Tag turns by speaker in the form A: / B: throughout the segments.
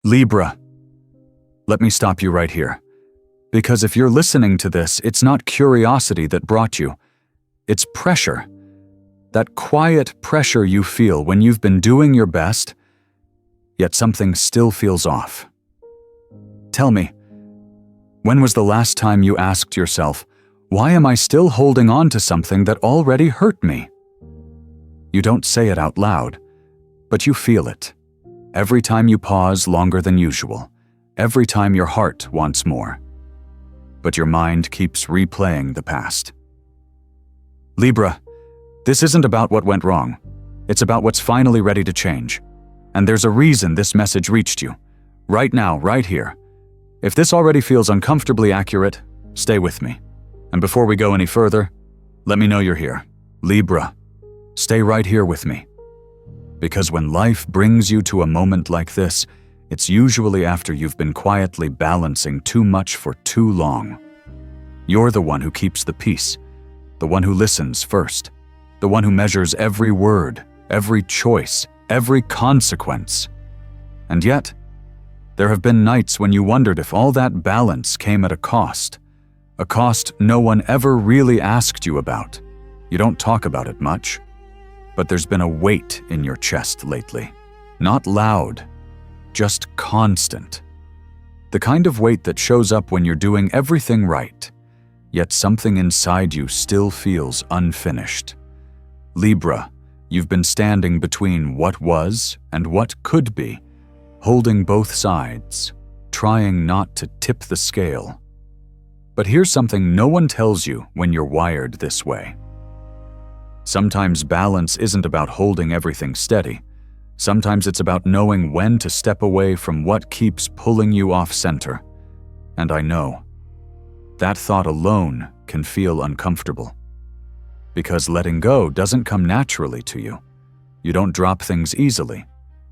A: Libra, let me stop you right here. Because if you're listening to this, it's not curiosity that brought you. It's pressure. That quiet pressure you feel when you've been doing your best, yet something still feels off. Tell me, when was the last time you asked yourself, why am I still holding on to something that already hurt me? You don't say it out loud, but you feel it. Every time you pause longer than usual, every time your heart wants more. But your mind keeps replaying the past. Libra, this isn't about what went wrong. It's about what's finally ready to change. And there's a reason this message reached you. Right now, right here. If this already feels uncomfortably accurate, stay with me. And before we go any further, let me know you're here. Libra, stay right here with me. Because when life brings you to a moment like this, it's usually after you've been quietly balancing too much for too long. You're the one who keeps the peace, the one who listens first, the one who measures every word, every choice, every consequence. And yet, there have been nights when you wondered if all that balance came at a cost no one ever really asked you about. You don't talk about it much, but there's been a weight in your chest lately. Not loud, just constant. The kind of weight that shows up when you're doing everything right, yet something inside you still feels unfinished. Libra, you've been standing between what was and what could be, holding both sides, trying not to tip the scale. But here's something no one tells you when you're wired this way. Sometimes balance isn't about holding everything steady. Sometimes it's about knowing when to step away from what keeps pulling you off center. And I know, that thought alone can feel uncomfortable. Because letting go doesn't come naturally to you. You don't drop things easily.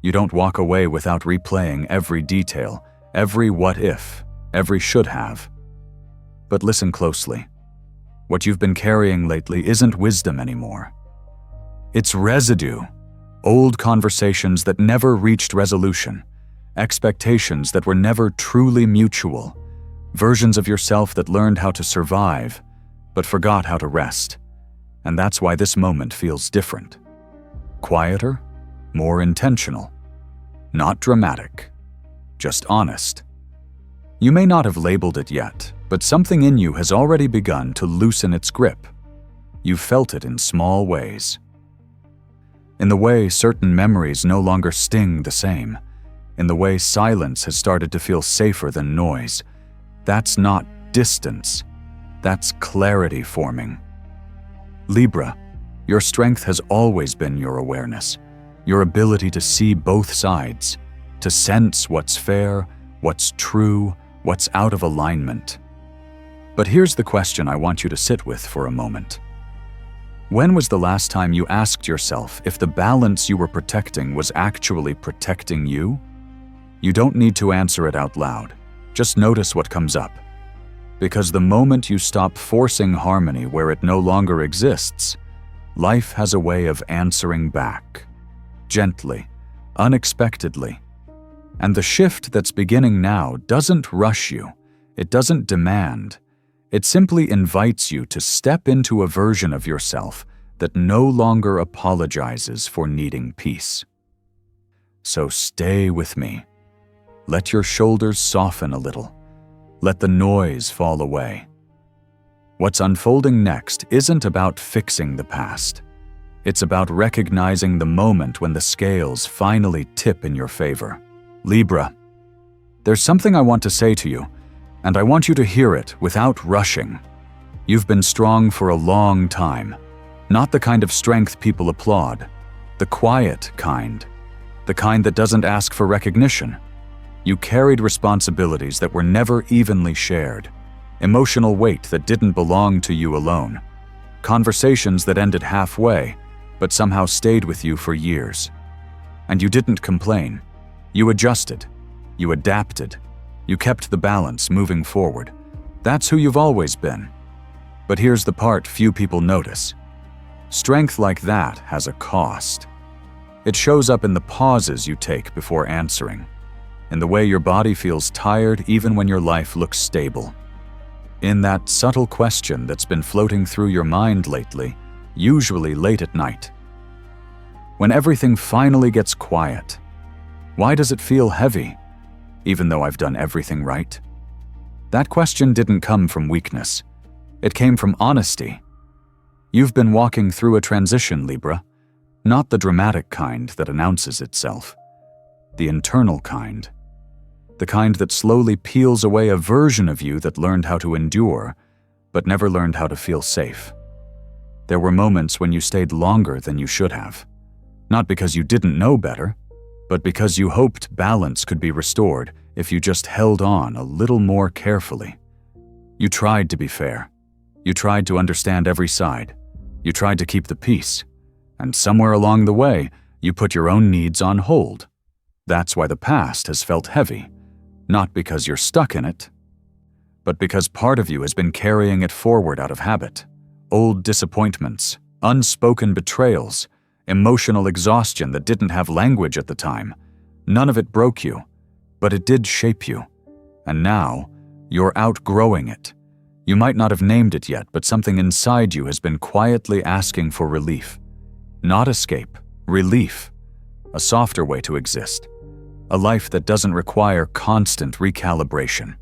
A: You don't walk away without replaying every detail, every what if, every should have. But listen closely. What you've been carrying lately isn't wisdom anymore. It's residue, old conversations that never reached resolution, expectations that were never truly mutual, versions of yourself that learned how to survive, but forgot how to rest. And that's why this moment feels different. Quieter, more intentional. Not dramatic, just honest. You may not have labeled it yet, but something in you has already begun to loosen its grip. You've felt it in small ways. In the way certain memories no longer sting the same. In the way silence has started to feel safer than noise. That's not distance. That's clarity forming. Libra, your strength has always been your awareness, your ability to see both sides, to sense what's fair, what's true, what's out of alignment. But here's the question I want you to sit with for a moment. When was the last time you asked yourself if the balance you were protecting was actually protecting you? You don't need to answer it out loud. Just notice what comes up. Because the moment you stop forcing harmony where it no longer exists, life has a way of answering back. Gently, unexpectedly. And the shift that's beginning now doesn't rush you. It doesn't demand. It simply invites you to step into a version of yourself that no longer apologizes for needing peace. So stay with me. Let your shoulders soften a little. Let the noise fall away. What's unfolding next isn't about fixing the past. It's about recognizing the moment when the scales finally tip in your favor. Libra, there's something I want to say to you, and I want you to hear it without rushing. You've been strong for a long time, not the kind of strength people applaud, the quiet kind, the kind that doesn't ask for recognition. You carried responsibilities that were never evenly shared, emotional weight that didn't belong to you alone, conversations that ended halfway, but somehow stayed with you for years. And you didn't complain. You adjusted. You adapted. You kept the balance moving forward. That's who you've always been. But here's the part few people notice. Strength like that has a cost. It shows up in the pauses you take before answering, in the way your body feels tired even when your life looks stable. In that subtle question that's been floating through your mind lately, usually late at night. When everything finally gets quiet, why does it feel heavy, even though I've done everything right? That question didn't come from weakness. It came from honesty. You've been walking through a transition, Libra, not the dramatic kind that announces itself, the internal kind. The kind that slowly peels away a version of you that learned how to endure, but never learned how to feel safe. There were moments when you stayed longer than you should have, not because you didn't know better, but because you hoped balance could be restored if you just held on a little more carefully. You tried to be fair. You tried to understand every side. You tried to keep the peace. And somewhere along the way, you put your own needs on hold. That's why the past has felt heavy. Not because you're stuck in it, but because part of you has been carrying it forward out of habit. Old disappointments, unspoken betrayals, emotional exhaustion that didn't have language at the time. None of it broke you, but it did shape you. And now, you're outgrowing it. You might not have named it yet, but something inside you has been quietly asking for relief. Not escape, relief. A softer way to exist. A life that doesn't require constant recalibration.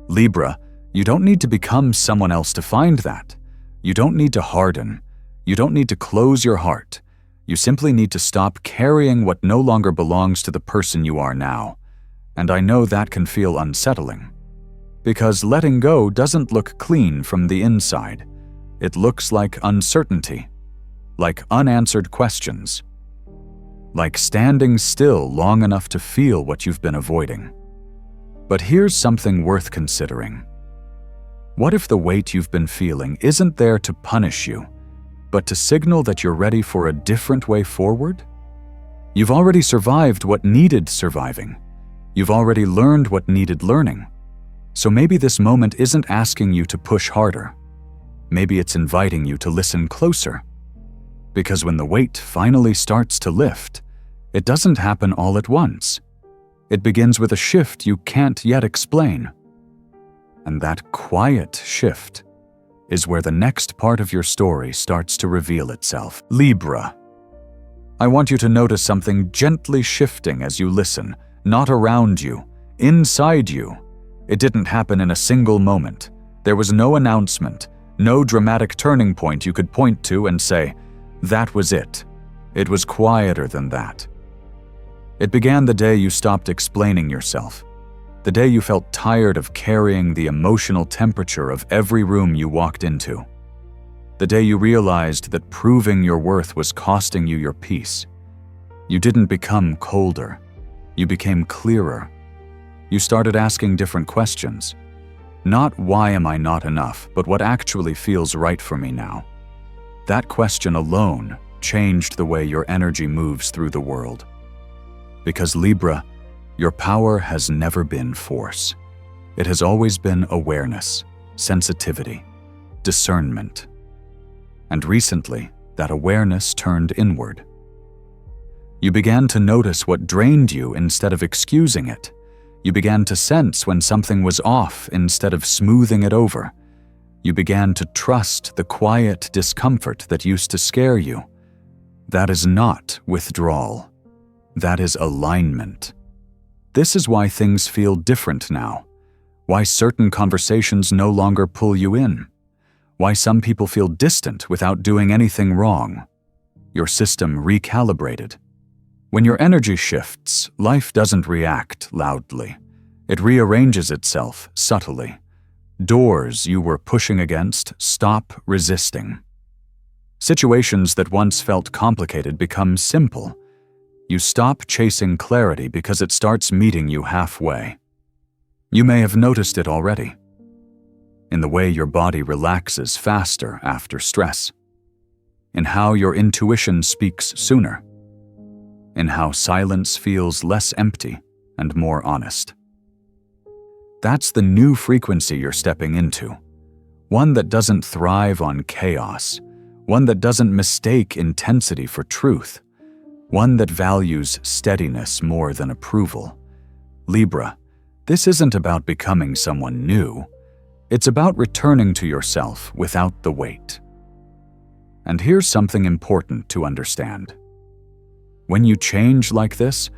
A: Libra, you don't need to become someone else to find that. You don't need to harden. You don't need to close your heart. You simply need to stop carrying what no longer belongs to the person you are now. And I know that can feel unsettling. Because letting go doesn't look clean from the inside. It looks like uncertainty, like unanswered questions, like standing still long enough to feel what you've been avoiding. But here's something worth considering. What if the weight you've been feeling isn't there to punish you, but to signal that you're ready for a different way forward? You've already survived what needed surviving. You've already learned what needed learning. So maybe this moment isn't asking you to push harder. Maybe it's inviting you to listen closer. Because when the weight finally starts to lift, it doesn't happen all at once. It begins with a shift you can't yet explain. And that quiet shift is where the next part of your story starts to reveal itself. Libra. I want you to notice something gently shifting as you listen, not around you, inside you. It didn't happen in a single moment. There was no announcement, no dramatic turning point you could point to and say, that was it. It was quieter than that. It began the day you stopped explaining yourself, the day you felt tired of carrying the emotional temperature of every room you walked into, the day you realized that proving your worth was costing you your peace. You didn't become colder. You became clearer. You started asking different questions. Not why am I not enough, but what actually feels right for me now. That question alone changed the way your energy moves through the world. Because Libra, your power has never been force. It has always been awareness, sensitivity, discernment. And recently, that awareness turned inward. You began to notice what drained you instead of excusing it. You began to sense when something was off instead of smoothing it over. You began to trust the quiet discomfort that used to scare you. That is not withdrawal. That is alignment. This is why things feel different now. Why certain conversations no longer pull you in. Why some people feel distant without doing anything wrong. Your system recalibrated. When your energy shifts, life doesn't react loudly. It rearranges itself subtly. Doors you were pushing against stop resisting. Situations that once felt complicated become simple. You stop chasing clarity because it starts meeting you halfway. You may have noticed it already. In the way your body relaxes faster after stress. In how your intuition speaks sooner. In how silence feels less empty and more honest. That's the new frequency you're stepping into. One that doesn't thrive on chaos. One that doesn't mistake intensity for truth. One that values steadiness more than approval. Libra, this isn't about becoming someone new. It's about returning to yourself without the weight. And here's something important to understand. When you change like this,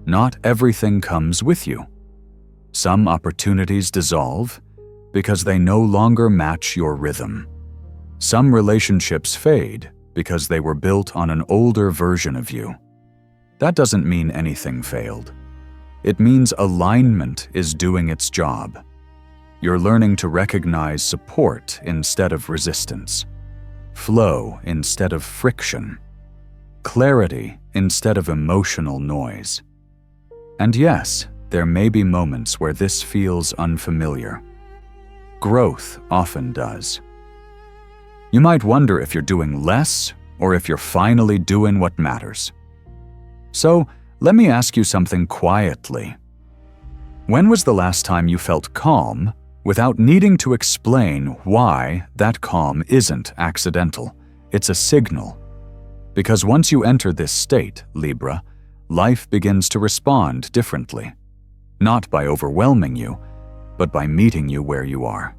A: not everything comes with you. Some opportunities dissolve because they no longer match your rhythm. Some relationships fade because they were built on an older version of you. That doesn't mean anything failed. It means alignment is doing its job. You're learning to recognize support instead of resistance, flow instead of friction, clarity instead of emotional noise. And yes, there may be moments where this feels unfamiliar. Growth often does. You might wonder if you're doing less or if you're finally doing what matters. So, let me ask you something quietly. When was the last time you felt calm without needing to explain why that calm isn't accidental? It's a signal. Because once you enter this state, Libra, life begins to respond differently. Not by overwhelming you, but by meeting you where you are.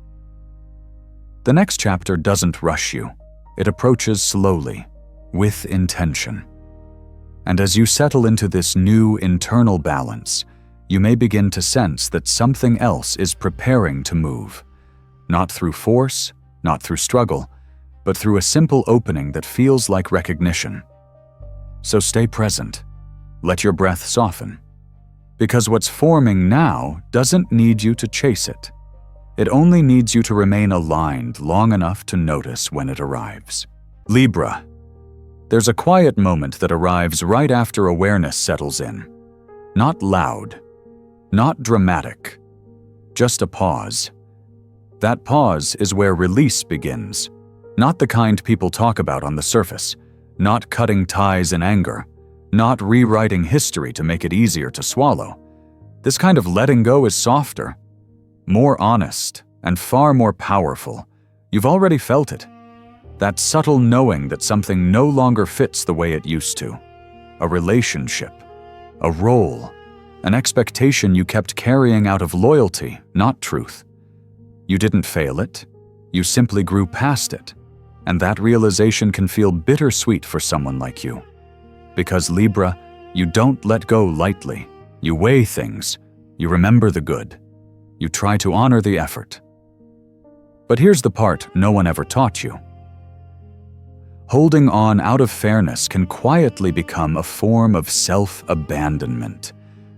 A: The next chapter doesn't rush you. It approaches slowly, with intention. And as you settle into this new internal balance, you may begin to sense that something else is preparing to move. Not through force, not through struggle, but through a simple opening that feels like recognition. So stay present. Let your breath soften. Because what's forming now doesn't need you to chase it. It only needs you to remain aligned long enough to notice when it arrives. Libra. There's a quiet moment that arrives right after awareness settles in. Not loud, not dramatic, just a pause. That pause is where release begins. Not the kind people talk about on the surface, not cutting ties in anger, not rewriting history to make it easier to swallow. This kind of letting go is softer, more honest, and far more powerful. You've already felt it. That subtle knowing that something no longer fits the way it used to. A relationship, a role, an expectation you kept carrying out of loyalty, not truth. You didn't fail it, you simply grew past it. And that realization can feel bittersweet for someone like you. Because Libra, you don't let go lightly. You weigh things, you remember the good, you try to honor the effort. But here's the part no one ever taught you. Holding on out of fairness can quietly become a form of self-abandonment.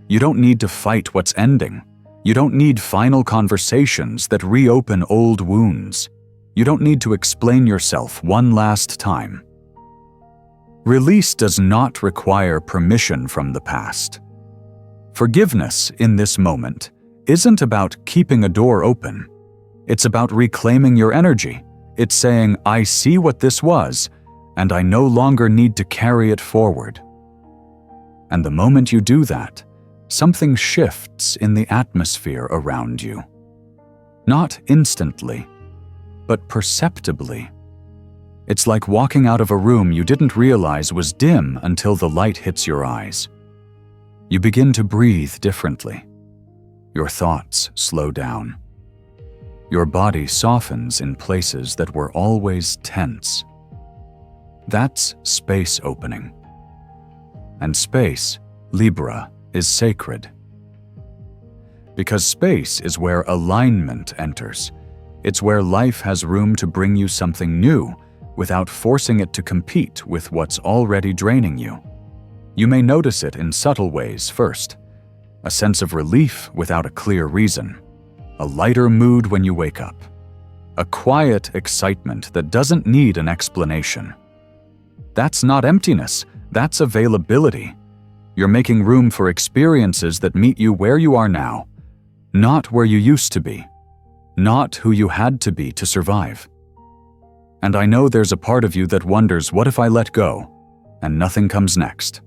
A: You don't need to fight what's ending. You don't need final conversations that reopen old wounds. You don't need to explain yourself one last time. Release does not require permission from the past. Forgiveness in this moment isn't about keeping a door open. It's about reclaiming your energy. It's saying, I see what this was, and I no longer need to carry it forward. And the moment you do that, something shifts in the atmosphere around you. Not instantly, but perceptibly. It's like walking out of a room you didn't realize was dim until the light hits your eyes. You begin to breathe differently. Your thoughts slow down. Your body softens in places that were always tense. That's space opening. And space, Libra, is sacred. Because space is where alignment enters. It's where life has room to bring you something new without forcing it to compete with what's already draining you. You may notice it in subtle ways first. A sense of relief without a clear reason. A lighter mood when you wake up. A quiet excitement that doesn't need an explanation. That's not emptiness, that's availability. You're making room for experiences that meet you where you are now, not where you used to be, not who you had to be to survive. And I know there's a part of you that wonders, what if I let go and nothing comes next?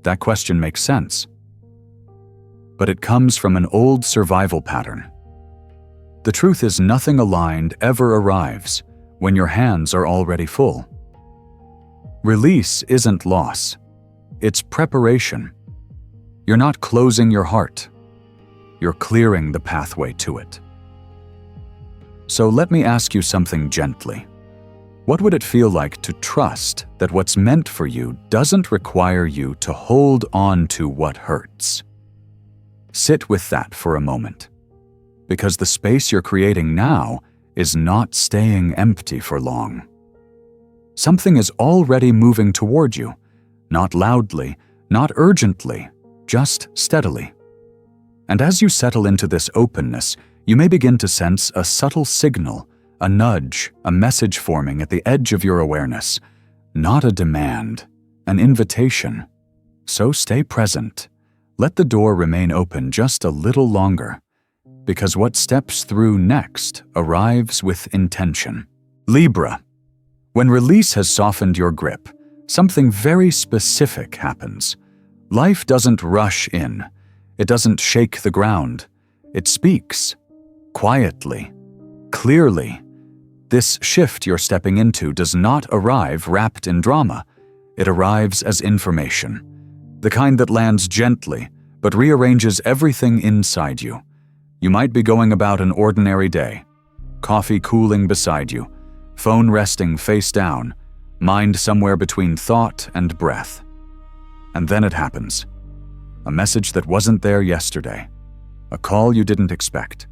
A: That question makes sense. But it comes from an old survival pattern. The truth is, nothing aligned ever arrives when your hands are already full. Release isn't loss, it's preparation. You're not closing your heart. You're clearing the pathway to it. So let me ask you something gently. What would it feel like to trust that what's meant for you doesn't require you to hold on to what hurts? Sit with that for a moment, because the space you're creating now is not staying empty for long. Something is already moving toward you, not loudly, not urgently, just steadily. And as you settle into this openness, you may begin to sense a subtle signal, a nudge, a message forming at the edge of your awareness. Not a demand, an invitation. So stay present. Let the door remain open just a little longer, because what steps through next arrives with intention. Libra. When release has softened your grip, something very specific happens. Life doesn't rush in. It doesn't shake the ground. It speaks. Quietly. Clearly. This shift you're stepping into does not arrive wrapped in drama. It arrives as information. The kind that lands gently, but rearranges everything inside you. You might be going about an ordinary day. Coffee cooling beside you. Phone resting face down. Mind somewhere between thought and breath. And then it happens. A message that wasn't there yesterday. A call you didn't expect.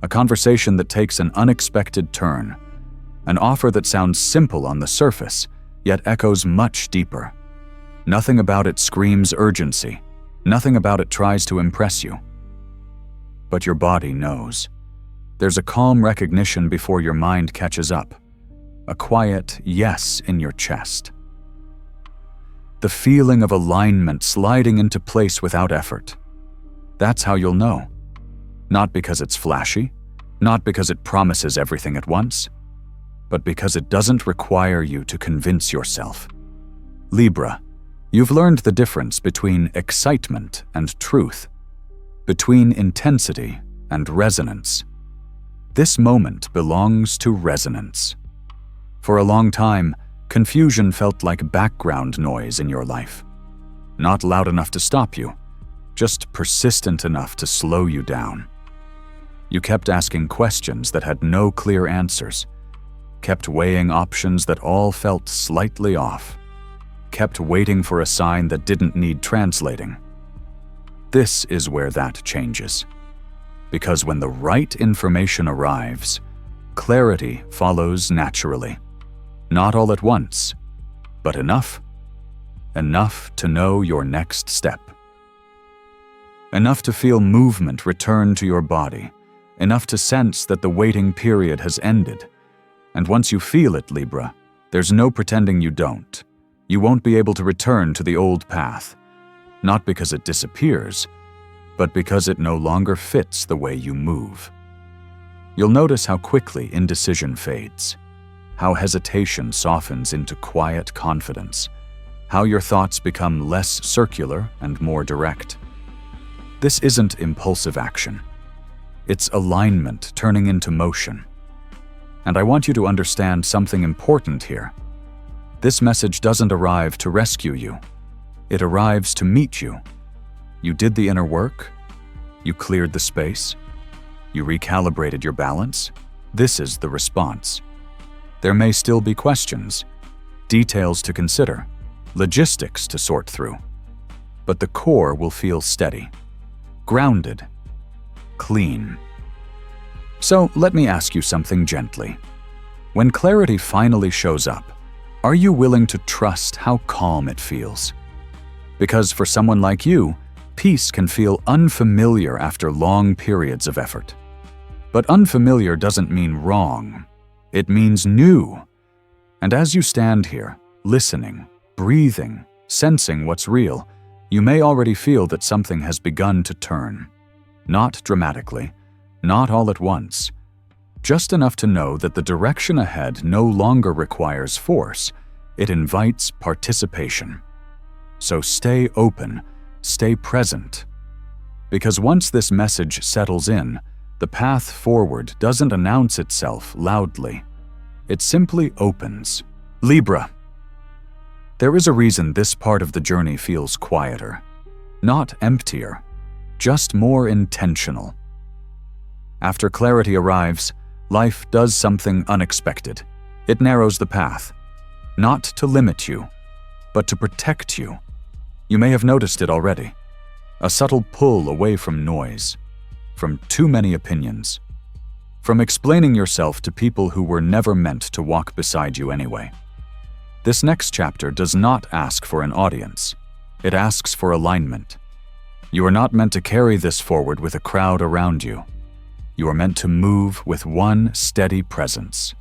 A: A conversation that takes an unexpected turn. An offer that sounds simple on the surface, yet echoes much deeper. Nothing about it screams urgency. Nothing about it tries to impress you. But your body knows. There's a calm recognition before your mind catches up. A quiet yes in your chest. The feeling of alignment sliding into place without effort. That's how you'll know. Not because it's flashy, not because it promises everything at once, but because it doesn't require you to convince yourself. Libra, you've learned the difference between excitement and truth, between intensity and resonance. This moment belongs to resonance. For a long time, confusion felt like background noise in your life. Not loud enough to stop you, just persistent enough to slow you down. You kept asking questions that had no clear answers, kept weighing options that all felt slightly off, kept waiting for a sign that didn't need translating. This is where that changes. Because when the right information arrives, clarity follows naturally. Not all at once, but enough. Enough to know your next step. Enough to feel movement return to your body. Enough to sense that the waiting period has ended. And once you feel it, Libra, there's no pretending you don't. You won't be able to return to the old path. Not because it disappears, but because it no longer fits the way you move. You'll notice how quickly indecision fades, how hesitation softens into quiet confidence, how your thoughts become less circular and more direct. This isn't impulsive action. It's alignment turning into motion. And I want you to understand something important here. This message doesn't arrive to rescue you. It arrives to meet you. You did the inner work. You cleared the space. You recalibrated your balance. This is the response. There may still be questions, details to consider, logistics to sort through. But the core will feel steady, grounded, clean. So let me ask you something gently. When clarity finally shows up, are you willing to trust how calm it feels? Because for someone like you, peace can feel unfamiliar after long periods of effort. But unfamiliar doesn't mean wrong. It means new. And as you stand here, listening, breathing, sensing what's real, you may already feel that something has begun to turn. Not dramatically, not all at once, just enough to know that the direction ahead no longer requires force, it invites participation. So stay open, stay present. Because once this message settles in, the path forward doesn't announce itself loudly. It simply opens. Libra. There is a reason this part of the journey feels quieter. not emptier, just more intentional. After clarity arrives, life does something unexpected. It narrows the path, not to limit you, but to protect you. You may have noticed it already. A subtle pull away from noise, from too many opinions, from explaining yourself to people who were never meant to walk beside you anyway. This next chapter does not ask for an audience. It asks for alignment. You are not meant to carry this forward with a crowd around you. You are meant to move with one steady presence.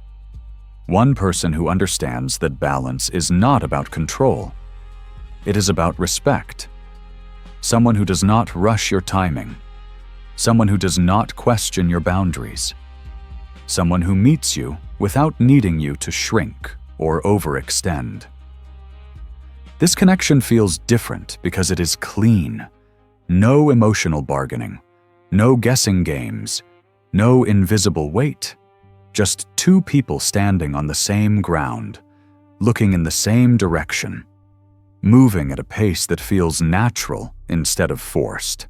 A: One person who understands that balance is not about control. It is about respect. Someone who does not rush your timing. Someone who does not question your boundaries. Someone who meets you without needing you to shrink or overextend. This connection feels different because it is clean. No emotional bargaining, no guessing games, no invisible weight. Just two people standing on the same ground, looking in the same direction, moving at a pace that feels natural instead of forced.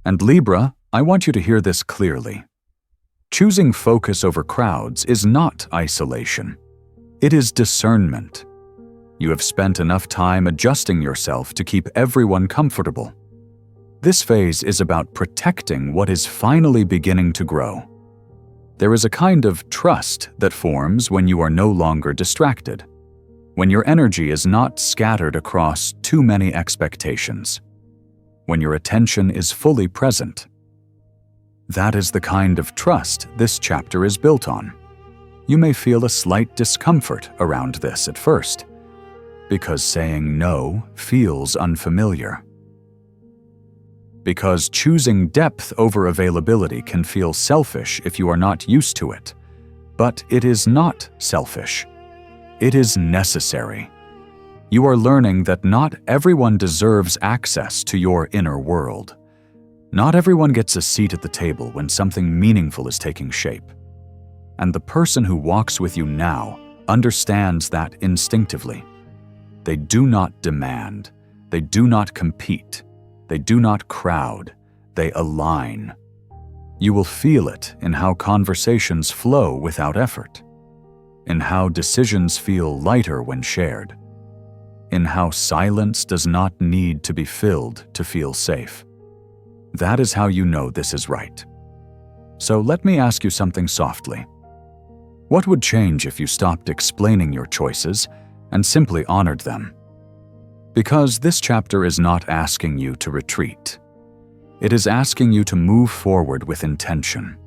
A: And Libra, I want you to hear this clearly. Choosing focus over crowds is not isolation. It is discernment. You have spent enough time adjusting yourself to keep everyone comfortable. This phase is about protecting what is finally beginning to grow. There is a kind of trust that forms when you are no longer distracted, when your energy is not scattered across too many expectations, when your attention is fully present. That is the kind of trust this chapter is built on. You may feel a slight discomfort around this at first, because saying no feels unfamiliar. Because choosing depth over availability can feel selfish if you are not used to it. But it is not selfish. It is necessary. You are learning that not everyone deserves access to your inner world. Not everyone gets a seat at the table when something meaningful is taking shape. And the person who walks with you now understands that instinctively. They do not demand. They do not compete. They do not crowd. They align. You will feel it in how conversations flow without effort, in how decisions feel lighter when shared, in how silence does not need to be filled to feel safe. That is how you know this is right. So let me ask you something softly. What would change if you stopped explaining your choices and simply honored them? Because this chapter is not asking you to retreat. It is asking you to move forward with intention,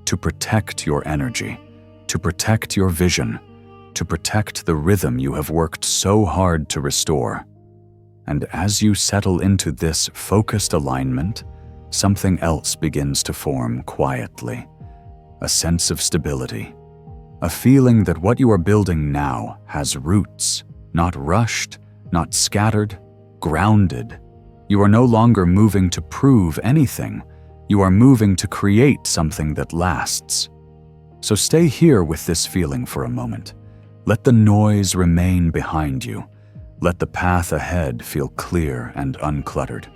A: to protect your energy, to protect your vision, to protect the rhythm you have worked so hard to restore. And as you settle into this focused alignment, something else begins to form quietly. A sense of stability. A feeling that what you are building now has roots, not rushed, not scattered, grounded. You are no longer moving to prove anything. You are moving to create something that lasts. So stay here with this feeling for a moment. Let the noise remain behind you. Let the path ahead feel clear and uncluttered.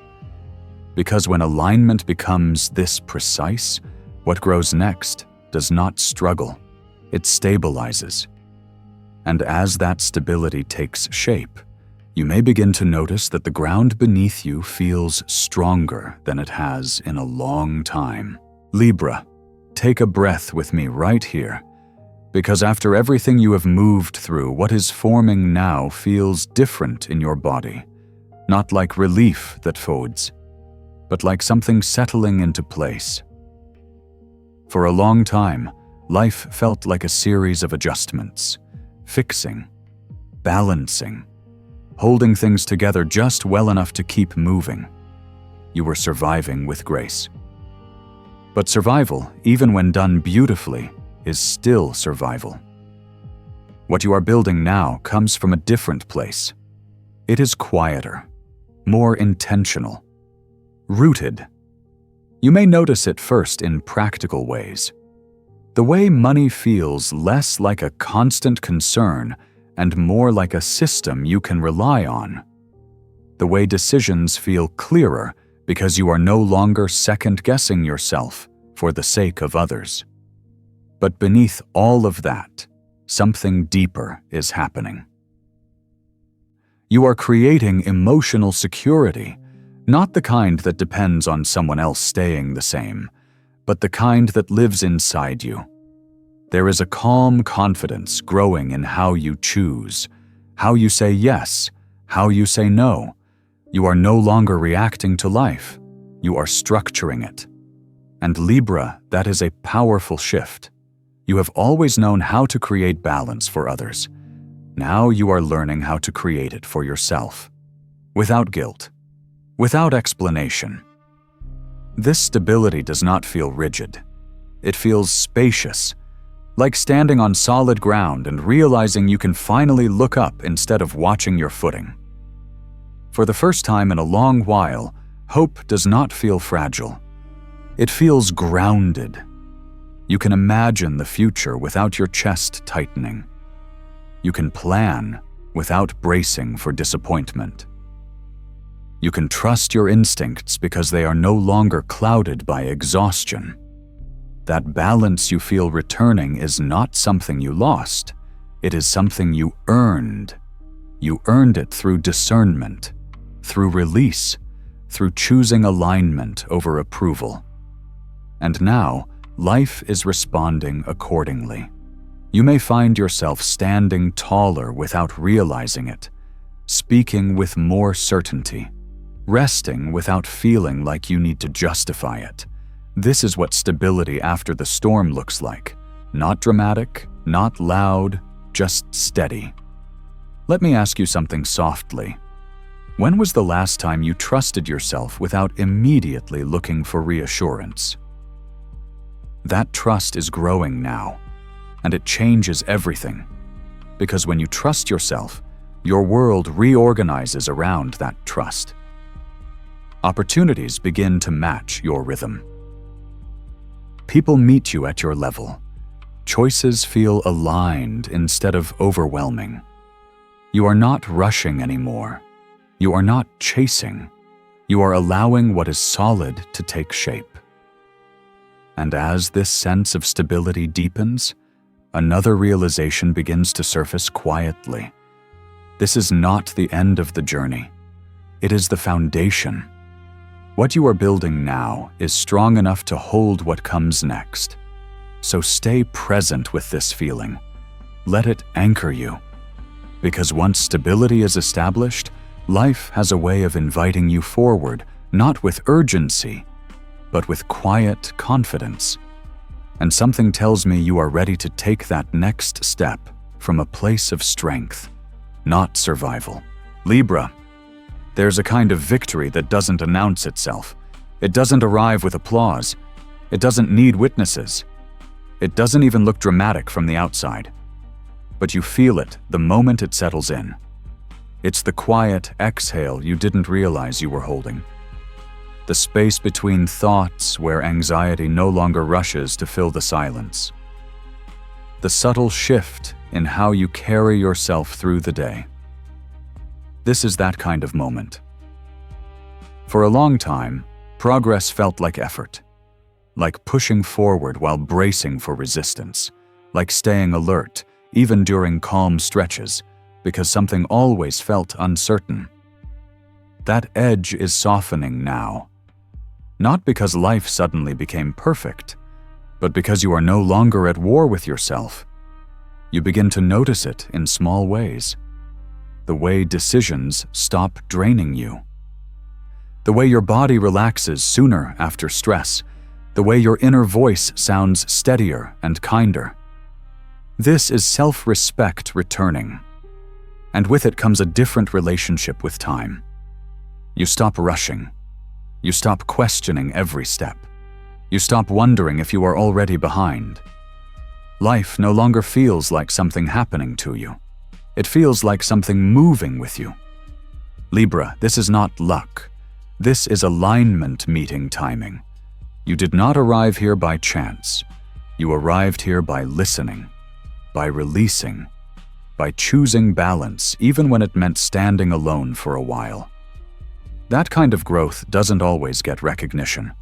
A: Because when alignment becomes this precise, what grows next does not struggle. It stabilizes. And as that stability takes shape, you may begin to notice that the ground beneath you feels stronger than it has in a long time. Libra, take a breath with me right here. Because after everything you have moved through, what is forming now feels different in your body. Not like relief that folds, but like something settling into place. For a long time, life felt like a series of adjustments, fixing, balancing, holding things together just well enough to keep moving. You were surviving with grace. But survival, even when done beautifully, is still survival. What you are building now comes from a different place. It is quieter, more intentional, rooted. You may notice it first in practical ways. The way money feels less like a constant concern and more like a system you can rely on. the way decisions feel clearer because you are no longer second-guessing yourself for the sake of others. But beneath all of that, something deeper is happening. You are creating emotional security, not the kind that depends on someone else staying the same, but the kind that lives inside you. There is a calm confidence growing in how you choose, how you say yes, how you say no. You are no longer reacting to life. You are structuring it. And Libra, that is a powerful shift. You have always known how to create balance for others. Now you are learning how to create it for yourself. Without guilt. Without explanation. This stability does not feel rigid. It feels spacious, like standing on solid ground and realizing you can finally look up instead of watching your footing. For the first time in a long while, hope does not feel fragile. It feels grounded. You can imagine the future without your chest tightening. You can plan without bracing for disappointment. You can trust your instincts because they are no longer clouded by exhaustion. That balance you feel returning is not something you lost. It is something you earned. You earned it through discernment, through release, through choosing alignment over approval. And now, life is responding accordingly. You may find yourself standing taller without realizing it, speaking with more certainty, resting without feeling like you need to justify it. This is what stability after the storm looks like. Not dramatic, not loud, just steady. Let me ask you something softly. When was the last time you trusted yourself without immediately looking for reassurance? That trust is growing now, and it changes everything. Because when you trust yourself, your world reorganizes around that trust. Opportunities begin to match your rhythm. People meet you at your level. Choices feel aligned instead of overwhelming. You are not rushing anymore. You are not chasing. You are allowing what is solid to take shape. And as this sense of stability deepens, another realization begins to surface quietly. This is not the end of the journey. It is the foundation. What you are building now is strong enough to hold what comes next. So stay present with this feeling. Let it anchor you. Because once stability is established, life has a way of inviting you forward, not with urgency, but with quiet confidence. And something tells me you are ready to take that next step from a place of strength, not survival. Libra, there's a kind of victory that doesn't announce itself. It doesn't arrive with applause. It doesn't need witnesses. It doesn't even look dramatic from the outside. But you feel it the moment it settles in. It's the quiet exhale you didn't realize you were holding. The space between thoughts where anxiety no longer rushes to fill the silence. The subtle shift in how you carry yourself through the day. This is that kind of moment. For a long time, progress felt like effort, like pushing forward while bracing for resistance, like staying alert, even during calm stretches, because something always felt uncertain. That edge is softening now. Not because life suddenly became perfect, but because you are no longer at war with yourself. You begin to notice it in small ways. The way decisions stop draining you. The way your body relaxes sooner after stress. The way your inner voice sounds steadier and kinder. This is self-respect returning. And with it comes a different relationship with time. You stop rushing. You stop questioning every step. You stop wondering if you are already behind. Life no longer feels like something happening to you. It feels like something moving with you. Libra, this is not luck. This is alignment meeting timing. You did not arrive here by chance. You arrived here by listening, by releasing, by choosing balance even when it meant standing alone for a while. That kind of growth doesn't always get recognition,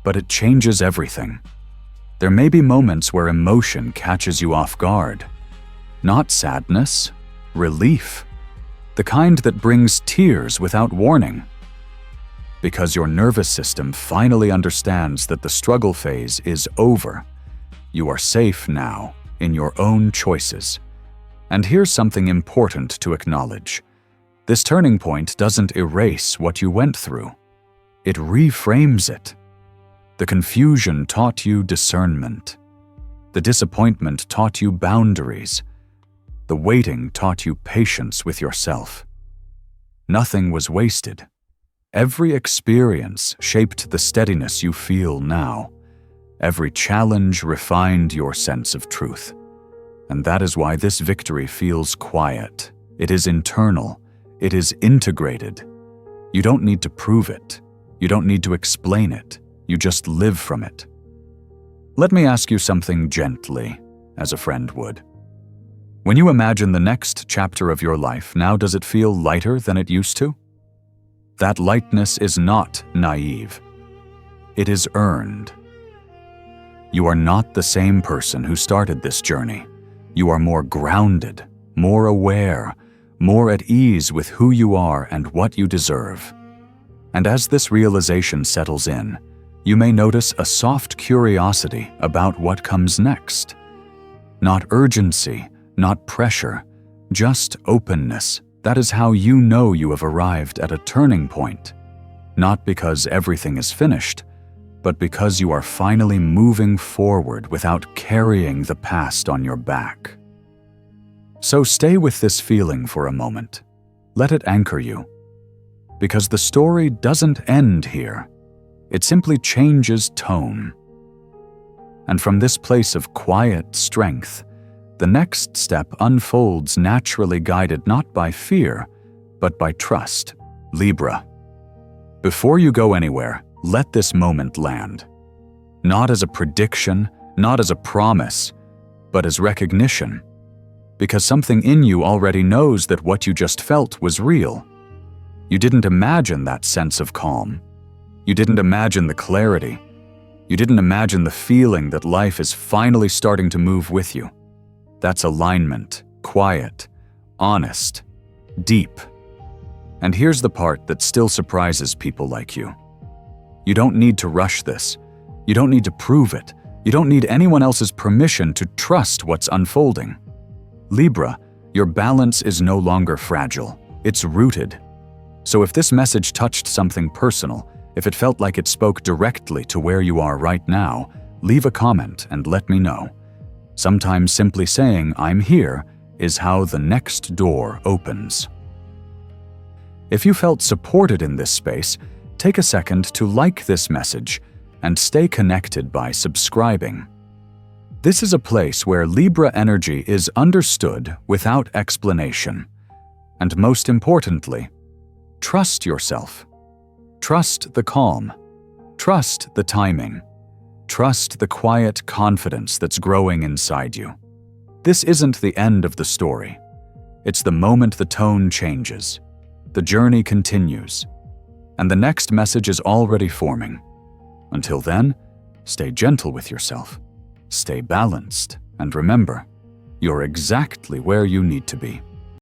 A: but it changes everything. There may be moments where emotion catches you off guard. Not sadness, relief. The kind that brings tears without warning. Because your nervous system finally understands that the struggle phase is over. You are safe now in your own choices. And here's something important to acknowledge. This turning point doesn't erase what you went through. It reframes it. The confusion taught you discernment. The disappointment taught you boundaries. The waiting taught you patience with yourself. Nothing was wasted. Every experience shaped the steadiness you feel now. Every challenge refined your sense of truth. And that is why this victory feels quiet. It is internal. It is integrated. You don't need to prove it. You don't need to explain it. You just live from it. Let me ask you something gently, as a friend would. When you imagine the next chapter of your life, now does it feel lighter than it used to? That lightness is not naive. It is earned. You are not the same person who started this journey. You are more grounded, more aware, more at ease with who you are and what you deserve. And as this realization settles in, you may notice a soft curiosity about what comes next. Not urgency, not pressure, just openness. That is how you know you have arrived at a turning point. Not because everything is finished, but because you are finally moving forward without carrying the past on your back. So stay with this feeling for a moment. Let it anchor you. Because the story doesn't end here. It simply changes tone. And from this place of quiet strength, the next step unfolds naturally, guided not by fear, but by trust. Libra. Before you go anywhere, let this moment land. Not as a prediction, not as a promise, but as recognition. Because something in you already knows that what you just felt was real. You didn't imagine that sense of calm. You didn't imagine the clarity. You didn't imagine the feeling that life is finally starting to move with you. That's alignment, quiet, honest, deep. And here's the part that still surprises people like you. You don't need to rush this. You don't need to prove it. You don't need anyone else's permission to trust what's unfolding. Libra, your balance is no longer fragile. It's rooted. So if this message touched something personal, if it felt like it spoke directly to where you are right now, leave a comment and let me know. Sometimes simply saying, "I'm here," is how the next door opens. If you felt supported in this space, take a second to like this message and stay connected by subscribing. This is a place where Libra energy is understood without explanation. And most importantly, trust yourself. Trust the calm. Trust the timing. Trust the quiet confidence that's growing inside you. This isn't the end of the story. It's the moment the tone changes. The journey continues. And the next message is already forming. Until then, stay gentle with yourself. Stay balanced. And remember, you're exactly where you need to be.